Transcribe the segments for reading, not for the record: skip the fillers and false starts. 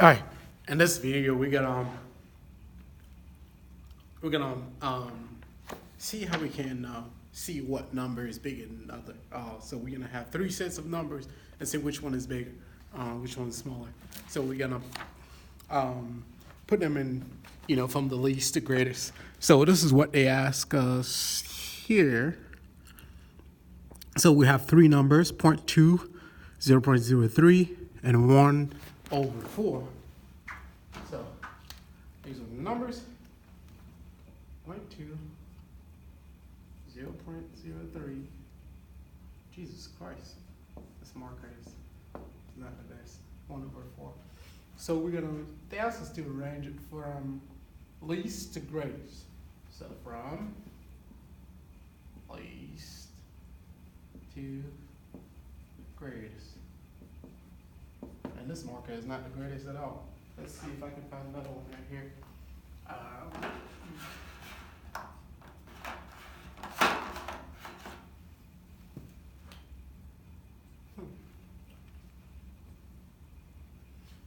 All right, in this video, we're gonna see how we can see what number is bigger than another. So we're gonna have three sets of numbers and see which one is bigger, which one is smaller. So we're gonna put them in, from the least to greatest. So this is what they ask us here. So we have three numbers: 0.2, 0.03, and 1/4. So these are the numbers: 0.2, 0.03. Jesus Christ, this marker is not the best. 1/4. So they asked us to arrange it from least to greatest. So from least to greatest. And this marker is not the greatest at all. Let's see if I can find another one right here.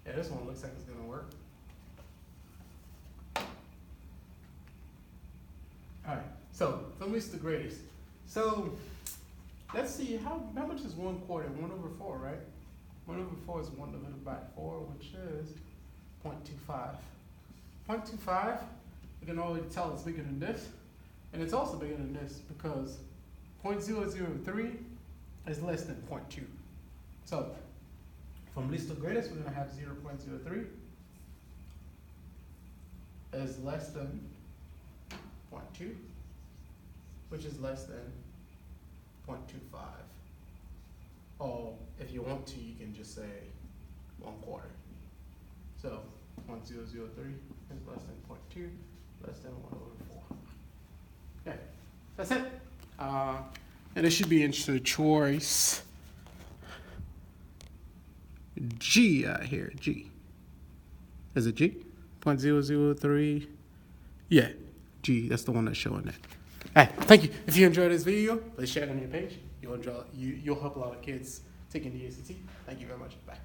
Yeah, this one looks like it's gonna work. All right, so from least to greatest. So let's see, how much is 1/4? 1/4, right? 1/4 is 1 divided by 4, which is 0.25. 0.25, we can already tell it's bigger than this. And it's also bigger than this because 0.003 is less than 0.2. So from least to greatest, we're going to have 0.03 is less than 0.2, which is less than 0.25. Or if you want to, you can just say 1/4. So 0.003 is less than 0.2, less than 1/4. Okay, that's it. And it should be into choice G out here. G. Is it G? 0.003. Yeah, G. That's the one that's showing that. Hey, thank you. If you enjoyed this video, please share it on your page. You'll help a lot of kids taking the ACT. Thank you very much. Bye.